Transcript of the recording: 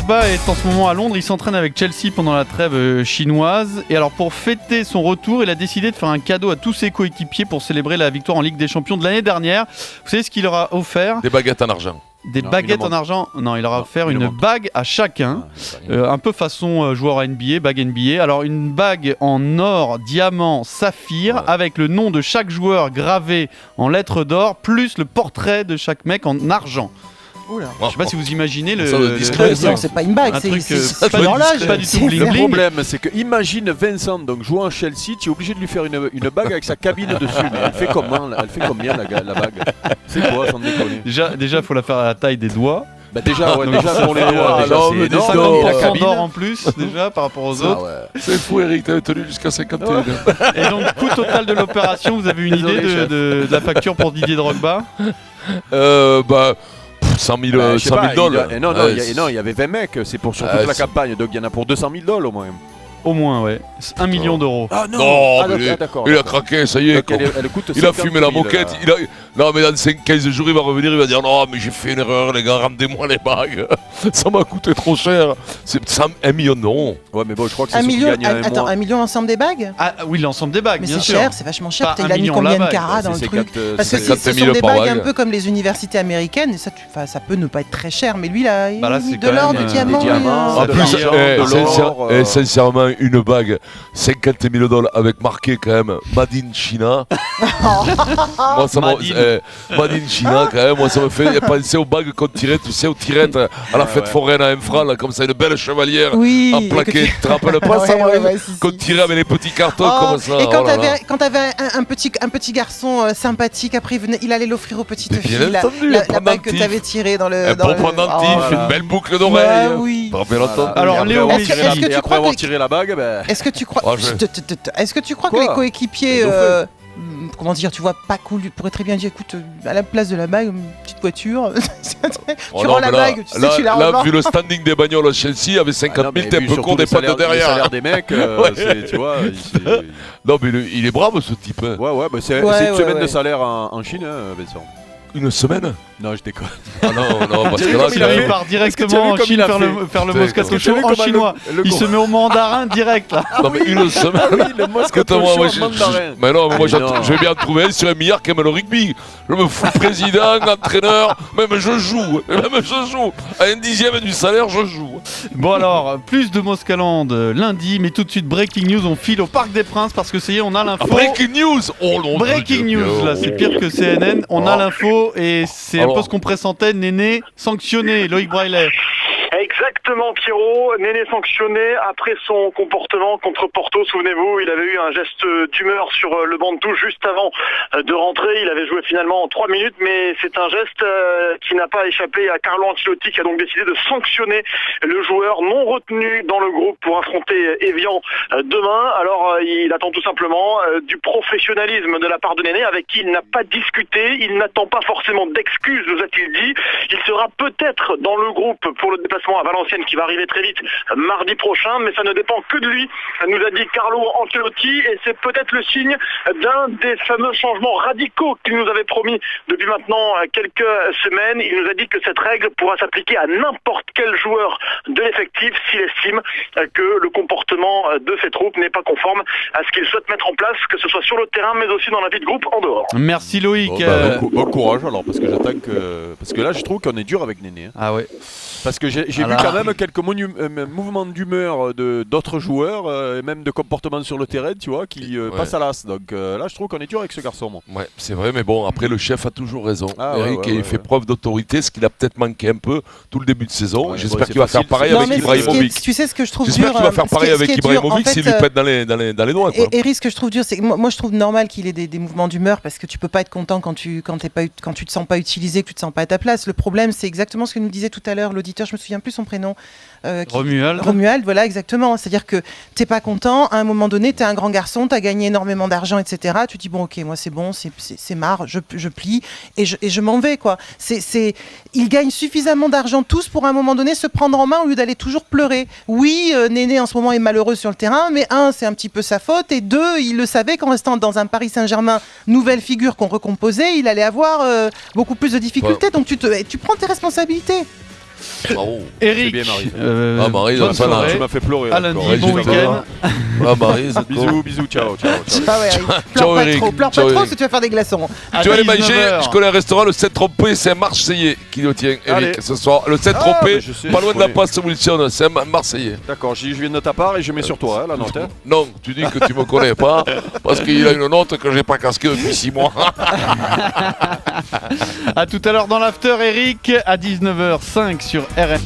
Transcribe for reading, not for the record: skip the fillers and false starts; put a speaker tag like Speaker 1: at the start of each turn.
Speaker 1: Drogba est en ce moment à Londres, il s'entraîne avec Chelsea pendant la trêve chinoise. Et alors pour fêter son retour, il a décidé de faire un cadeau à tous ses coéquipiers pour célébrer la victoire en Ligue des Champions de l'année dernière. Vous savez ce qu'il leur a offert ?
Speaker 2: Des baguettes en argent.
Speaker 1: Des baguettes en argent. Non, il leur a offert une bague à chacun, un peu façon joueur NBA, bague NBA. Alors une bague en or, diamant, saphir, avec le nom de chaque joueur gravé en lettres d'or, plus le portrait de chaque mec en argent.
Speaker 3: Oula.
Speaker 1: Je sais pas si vous imaginez
Speaker 3: Non, c'est pas une bague, c'est pas une horloge.
Speaker 1: Pas du tout bling
Speaker 4: Le
Speaker 1: bling.
Speaker 4: problème, c'est que imagine Vincent donc jouant à Chelsea, tu es obligé de lui faire une bague avec sa cabine dessus. Mais elle fait comment ? Elle fait combien la bague ? C'est quoi, sans déconner ?
Speaker 1: Déjà, faut la faire à la taille des doigts.
Speaker 4: Bah déjà pour les doigts, c'est énorme.
Speaker 1: 50% d'or en plus déjà par rapport aux autres.
Speaker 2: Ouais. C'est fou, Eric, t'avais tenu jusqu'à 51.
Speaker 1: Et donc, coût total de l'opération, vous avez une idée de la facture pour Didier Drogba ?
Speaker 2: 100 000 dollars.
Speaker 4: Non, il y avait 20 mecs, c'est pour sur toute la campagne, donc il y en a pour 200 000 dollars au moins.
Speaker 1: Au moins, ouais. 1 million d'euros.
Speaker 4: Ah non, d'accord.
Speaker 2: Il a craqué, ça y est. Il a fumé la moquette. Non, mais dans 15 jours, il va revenir, il va dire non, mais j'ai fait une erreur, les gars, rendez-moi les bagues. Ça m'a coûté trop cher. C'est 1 million, non.
Speaker 4: Ouais, mais bon, je crois que c'est 1 million.
Speaker 3: Attends, 1 million l'ensemble des bagues ?
Speaker 1: Ah oui, l'ensemble des bagues,
Speaker 3: mais
Speaker 1: bien sûr.
Speaker 3: Mais c'est cher, c'est vachement cher.
Speaker 1: Pas
Speaker 3: Il a mis combien de carats dans le truc ? Parce que ce sont des bagues un peu comme les universités américaines. Ça peut ne pas être très cher, mais lui, il a mis de l'or, du diamant.
Speaker 2: En plus, sincèrement, une bague. 50 000 dollars avec marqué quand même Made in China. Moi, ça Made in China quand même. Moi, ça me fait penser aux bagues qu'on tirait, tu sais, aux tirettes à la fête foraine à Infra, là, comme ça, une belle chevalière en plaqué. Tu te rappelles pas ça, qu'on tirait avec les petits cartons comme ça.
Speaker 3: Et quand t'avais un petit garçon sympathique, après il allait l'offrir aux petites filles la bague que t'avais tirée dans le.
Speaker 2: Un bon pendentif, une belle boucle d'oreille.
Speaker 3: Oui.
Speaker 1: Alors Léo,
Speaker 4: et après avoir tiré la bague,
Speaker 3: est-ce que tu crois que les coéquipiers, comment dire, tu vois, pas cool, pourraient très bien dire, écoute, à la place de la bague, une petite voiture, tu rends la bague, tu sais, tu la revends.
Speaker 2: Là, vu le standing des bagnoles à Chelsea, avec 50 000, t'es un peu court des pattes de derrière.
Speaker 4: Le salaire des mecs, tu vois.
Speaker 2: Non, mais il est brave, ce type.
Speaker 4: Ouais, c'est une semaine de salaire en Chine, Vincent.
Speaker 2: Une semaine ?
Speaker 4: Non, je déconne.
Speaker 2: Non, parce que là,
Speaker 1: il part directement en Chine faire le Moscato Show en chinois. Il se met au mandarin direct là.
Speaker 2: Non, mais une semaine.
Speaker 4: Oui, le Moscato Show en mandarin.
Speaker 2: Mais non, moi je vais bien trouver un sur un milliard qui aime le rugby. Je me fous président, entraîneur, même je joue. À 1/10 du salaire, je joue.
Speaker 1: Bon alors, plus de Moscaland lundi, mais tout de suite Breaking News, on file au Parc des Princes parce que ça y est, on a l'info.
Speaker 2: Breaking News.
Speaker 1: Breaking News, là, c'est pire que CNN. On a l'info et c'est un peu ce qu'on pressentait. Néné sanctionné, Loïc Braillet.
Speaker 5: Exactement, Pierrot. Néné sanctionné après son comportement contre Porto. Souvenez-vous, il avait eu un geste d'humeur sur le banc de touche juste avant de rentrer. Il avait joué finalement en 3 minutes, mais c'est un geste qui n'a pas échappé à Carlo Ancelotti, qui a donc décidé de sanctionner le joueur non retenu dans le groupe pour affronter Evian demain. Alors, il attend tout simplement du professionnalisme de la part de Néné, avec qui il n'a pas discuté. Il n'attend pas forcément d'excuses, nous a-t-il dit. Il sera peut-être dans le groupe pour le déplacement à Valenciennes qui va arriver très vite mardi prochain, mais ça ne dépend que de lui, nous a dit Carlo Ancelotti, et c'est peut-être le signe d'un des fameux changements radicaux qu'il nous avait promis depuis maintenant quelques semaines. Il nous a dit que cette règle pourra s'appliquer à n'importe quel joueur de l'effectif s'il estime que le comportement de ses troupes n'est pas conforme à ce qu'il souhaite mettre en place, que ce soit sur le terrain mais aussi dans la vie de groupe en dehors.
Speaker 1: Merci Loïc.
Speaker 4: Bon courage alors, parce que là je trouve qu'on est dur avec Néné.
Speaker 1: Ah ouais.
Speaker 4: Parce que j'ai vu quand même quelques mouvements d'humeur d'autres joueurs, et même de comportement sur le terrain, tu vois, qui passent à l'as. Donc là, je trouve qu'on est dur avec ce garçon. Moi.
Speaker 2: Ouais, c'est vrai, mais bon, après, le chef a toujours raison. Eric, il fait preuve d'autorité, ce qu'il a peut-être manqué un peu tout le début de saison. J'espère qu'il va faire pareil avec Ibrahimovic.
Speaker 3: Tu sais ce que je trouve dur.
Speaker 2: J'espère qu'il va faire pareil avec Ibrahimovic s'il lui pète dans les doigts.
Speaker 3: Eric, ce que je trouve dur, c'est que moi, je trouve normal qu'il ait des mouvements d'humeur, parce que tu peux pas être content quand tu te sens pas utilisé, que tu te sens pas à ta place. Le problème, c'est exactement ce que nous disait tout à l'heure l'auditeur. Je me souviens plus son prénom. Romuald, voilà, exactement. C'est-à-dire que t'es pas content, à un moment donné, t'es un grand garçon, t'as gagné énormément d'argent, etc. Tu dis, bon, ok, moi c'est bon, c'est marre, je plie et je m'en vais, quoi. Ils gagnent suffisamment d'argent tous pour, à un moment donné, se prendre en main au lieu d'aller toujours pleurer. Oui, Néné, en ce moment, est malheureux sur le terrain, mais c'est un petit peu sa faute, et 2, il le savait qu'en restant dans un Paris Saint-Germain, nouvelle figure qu'on recomposait, il allait avoir beaucoup plus de difficultés. Donc tu prends tes responsabilités.
Speaker 2: Bravo.
Speaker 1: Eric,
Speaker 4: bien, Maryse.
Speaker 2: Maryse,
Speaker 1: bonne soirée.
Speaker 4: Tu m'as fait pleurer.
Speaker 1: À lundi,
Speaker 2: Ouais,
Speaker 1: bon week-end.
Speaker 2: Maryse,
Speaker 4: Bisous, ciao.
Speaker 3: Ah ouais, Eric.
Speaker 2: Ciao,
Speaker 3: Pleure pas
Speaker 2: Eric.
Speaker 3: trop, pleure pas
Speaker 2: Ciao,
Speaker 3: trop
Speaker 2: Eric.
Speaker 3: si tu vas faire des glaçons.
Speaker 1: À
Speaker 2: Tu vas aller manger,
Speaker 1: 19h.
Speaker 2: je connais un restaurant, le Saint-Tropez, c'est un Marseillais qui le tient,
Speaker 4: Allez.
Speaker 2: Eric, ce soir. Le Saint-Tropez,
Speaker 4: mais je sais,
Speaker 2: pas
Speaker 4: je
Speaker 2: loin de la
Speaker 4: connais.
Speaker 2: place Wilson, c'est un Marseillais.
Speaker 4: D'accord, je viens de ta part et je mets sur toi la note.
Speaker 2: Non, tu dis que tu me connais pas, parce qu'il a une note que j'ai pas casquée depuis 6 mois.
Speaker 1: À tout à l'heure dans l'after, Eric, à 19h05 sur RMC.